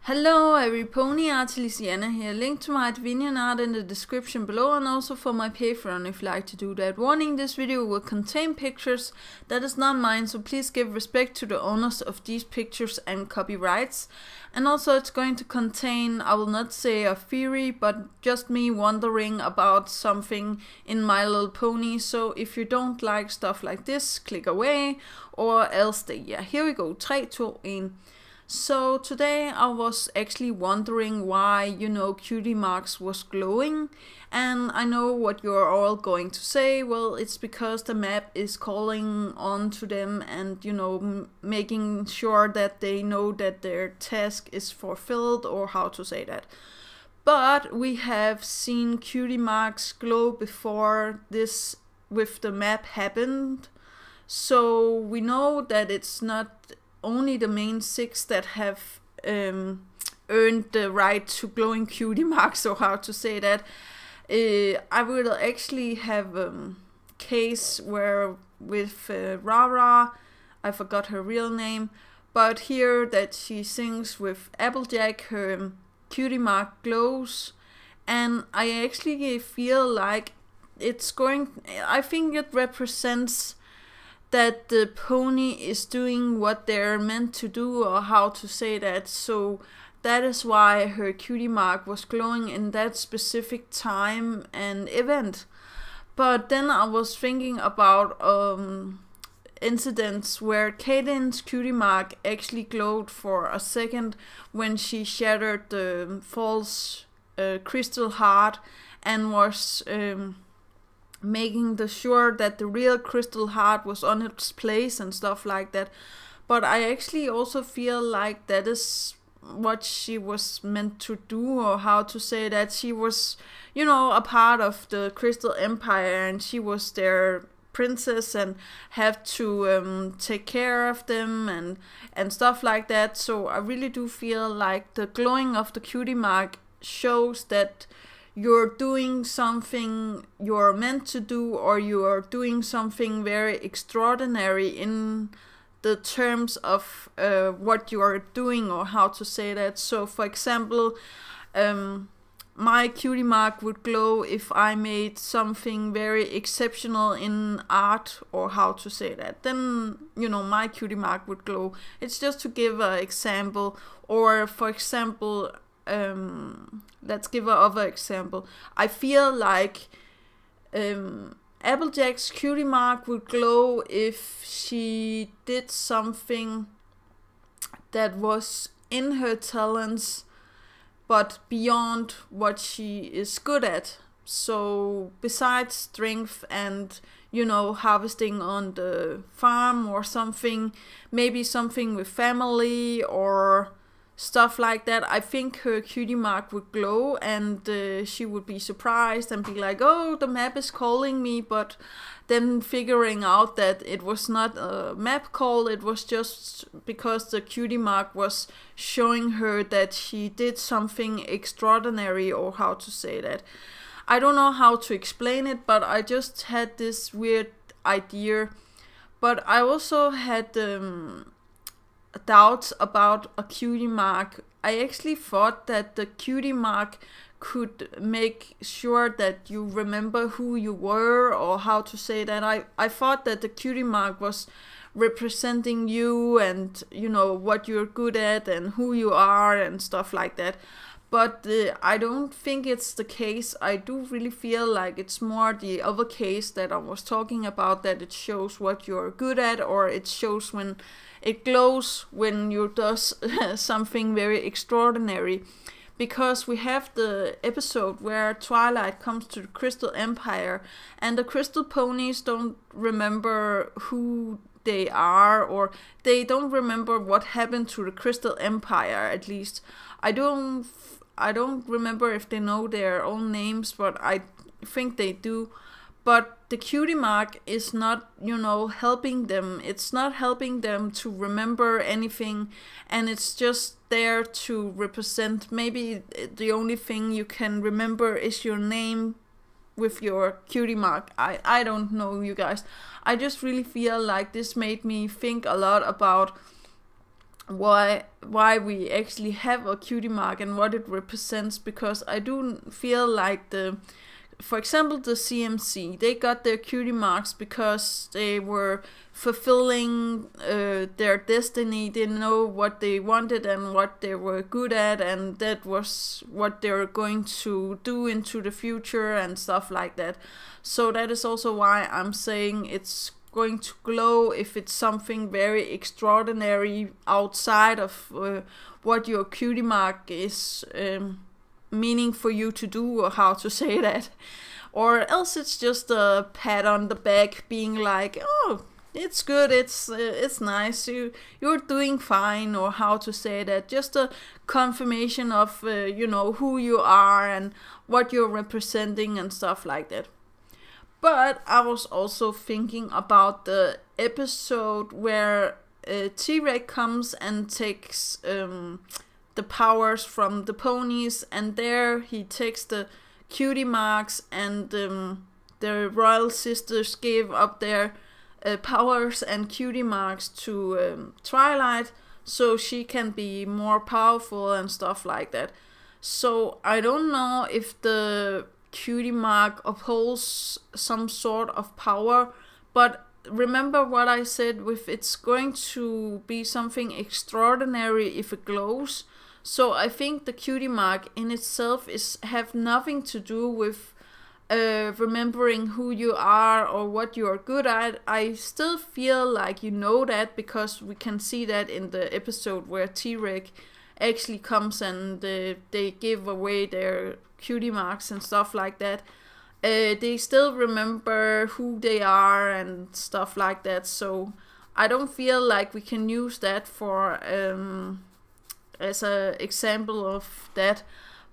Hello every pony art, Dyslexia here. Link to my Advenian art in the description below and also for my Patreon if you'd like to do that. Warning, this video will contain pictures that is not mine, so please give respect to the owners of these pictures and copyrights. And also it's going to contain, I will not say a theory, but just me wondering about something in My Little Pony. So if you don't like stuff like this, click away or else stay. Yeah, here we go. 3, 2, 1. So today I was actually wondering why, Cutie Marks was glowing, and I know what you're all going to say. Well, it's because the map is calling on to them and, making sure that they know that their task is fulfilled, or how to say that. But we have seen Cutie Marks glow before this with the map happened, so we know that it's not only the main 6 that have earned the right to glowing cutie marks, or how to say that. I will actually have a case where with Rara, I forgot her real name, but here that she sings with Applejack, her cutie mark glows, and I actually feel like I think it represents that the pony is doing what they're meant to do, or how to say that. So that is why her cutie mark was glowing in that specific time and event. But then I was thinking about incidents where Caden's cutie mark actually glowed for a second when she shattered the false crystal heart and was making sure that the real crystal heart was on its place and stuff like that. But I actually also feel like that is what she was meant to do, or how to say that. She was, a part of the Crystal Empire, and she was their princess and have to take care of them and stuff like that. So I really do feel like the glowing of the cutie mark shows that you're doing something you're meant to do, or you're doing something very extraordinary in the terms of what you're doing, or how to say that. So for example, my cutie mark would glow if I made something very exceptional in art, or how to say that. Then, my cutie mark would glow. It's just to give an example. Or for example, let's give another example. I feel like Applejack's cutie mark would glow if she did something that was in her talents but beyond what she is good at. So besides strength and harvesting on the farm or something, maybe something with family or stuff like that, I think her cutie mark would glow, and she would be surprised and be like, oh, the map is calling me, but then figuring out that it was not a map call, it was just because the cutie mark was showing her that she did something extraordinary, or how to say that. I don't know how to explain it, but I just had this weird idea. But I also had doubts about a cutie mark. I actually thought that the cutie mark could make sure that you remember who you were, or how to say that. I thought that the cutie mark was representing you and what you're good at and who you are and stuff like that. But I don't think it's the case. I do really feel like it's more the other case that I was talking about, that it shows what you're good at, or it shows when it glows when you do something very extraordinary. Because we have the episode where Twilight comes to the Crystal Empire, and the Crystal Ponies don't remember who they are, or they don't remember what happened to the Crystal Empire. At least I don't remember if they know their own names, but I think they do. But the cutie mark is not, helping them. It's not helping them to remember anything, and it's just there to represent. Maybe the only thing you can remember is your name with your cutie mark. I don't know, you guys. I just really feel like this made me think a lot about why we actually have a cutie mark and what it represents, because I do feel like for example, the CMC, they got their cutie marks because they were fulfilling their destiny. They know what they wanted and what they were good at, and that was what they were going to do into the future and stuff like that. So that is also why I'm saying it's going to glow if it's something very extraordinary outside of what your cutie mark is meaning for you to do, or how to say that. Or else it's just a pat on the back being like, oh, it's good, it's nice, you're doing fine, or how to say that, just a confirmation of you know, who you are and what you're representing and stuff like that. But I was also thinking about the episode where T-Rex comes and takes the powers from the ponies, and there he takes the cutie marks, and the royal sisters gave up their powers and cutie marks to Twilight, so she can be more powerful and stuff like that. So I don't know if the cutie mark upholds some sort of power, but remember what I said with it's going to be something extraordinary if it glows. So I think the cutie mark in itself have nothing to do with remembering who you are or what you are good at. I still feel like you know that, because we can see that in the episode where T-Rex actually comes and they give away their cutie marks and stuff like that. They still remember who they are and stuff like that. So I don't feel like we can use that for as an example of that.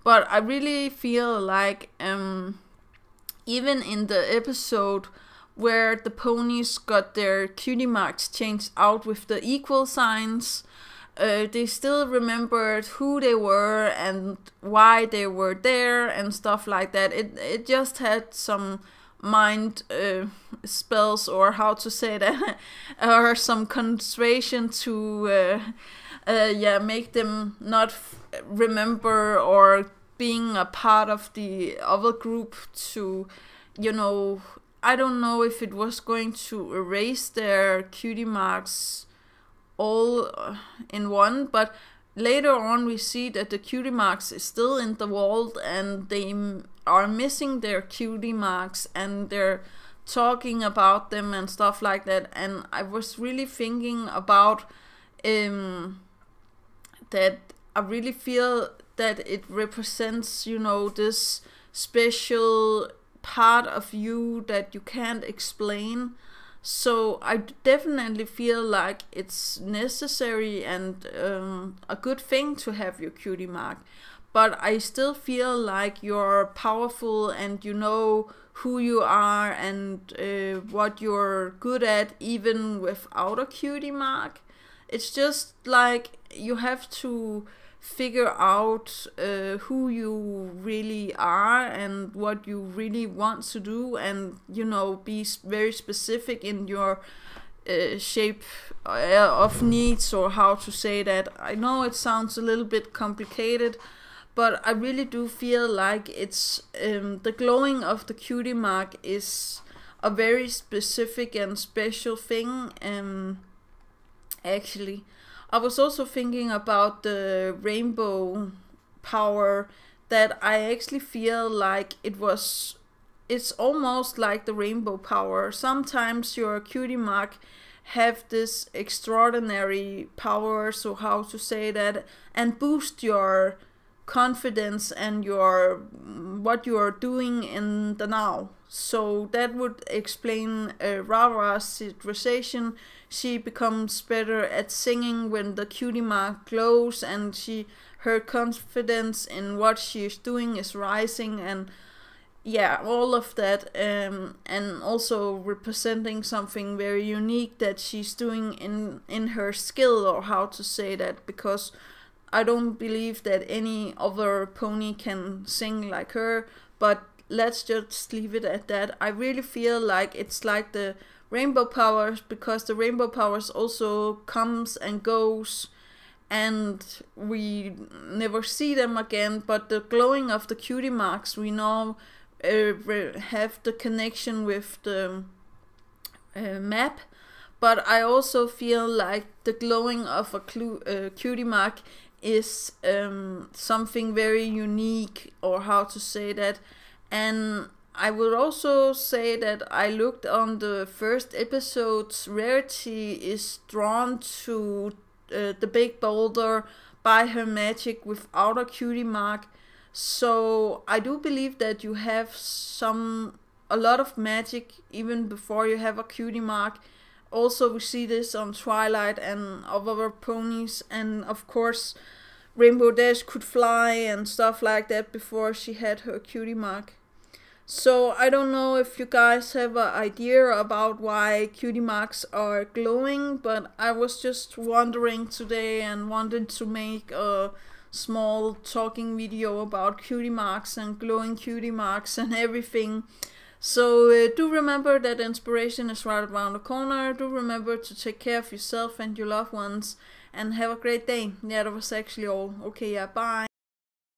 But I really feel like even in the episode where the ponies got their cutie marks changed out with the equal signs, they still remembered who they were and why they were there and stuff like that. It just had some mind spells, or how to say that, or some concentration to make them not remember or being a part of the other group to, you know, I don't know if it was going to erase their cutie marks all in one, but later on we see that the cutie marks is still in the vault, and they are missing their cutie marks, and they're talking about them and stuff like that. And I was really thinking about that I really feel that it represents, you know, this special part of you that you can't explain. So I definitely feel like it's necessary and a good thing to have your cutie mark. But I still feel like you're powerful and you know who you are and what you're good at, even without a cutie mark. It's just like you have to figure out who you really are and what you really want to do, and, you know, be very specific in your shape of needs, or how to say that. I know it sounds a little bit complicated, but I really do feel like it's the glowing of the cutie mark is a very specific and special thing. Actually, I was also thinking about the rainbow power, that I actually feel like it's almost like the rainbow power. Sometimes your cutie mark have this extraordinary power, so how to say that, and boost your confidence and your what you are doing in the now. So that would explain Rara's situation. She becomes better at singing when the cutie mark glows, and her confidence in what she is doing is rising, and yeah, all of that, and also representing something very unique that she's doing in her skill, or how to say that, because I don't believe that any other pony can sing like her. But let's just leave it at that. I really feel like it's like the rainbow powers, because the rainbow powers also comes and goes, and we never see them again, but the glowing of the cutie marks, we now have the connection with the map. But I also feel like the glowing of a cutie mark is something very unique, or how to say that. And I would also say that I looked on the first episode's rarity is drawn to the big boulder by her magic without a cutie mark. So I do believe that you have a lot of magic even before you have a cutie mark. Also, we see this on Twilight and other ponies, and of course Rainbow Dash could fly and stuff like that before she had her cutie mark. So I don't know if you guys have an idea about why cutie marks are glowing, but I was just wondering today and wanted to make a small talking video about cutie marks and glowing cutie marks and everything. So do remember that inspiration is right around the corner. Do remember to take care of yourself and your loved ones, and have a great day. Yeah, that was actually all. Okay, yeah, bye.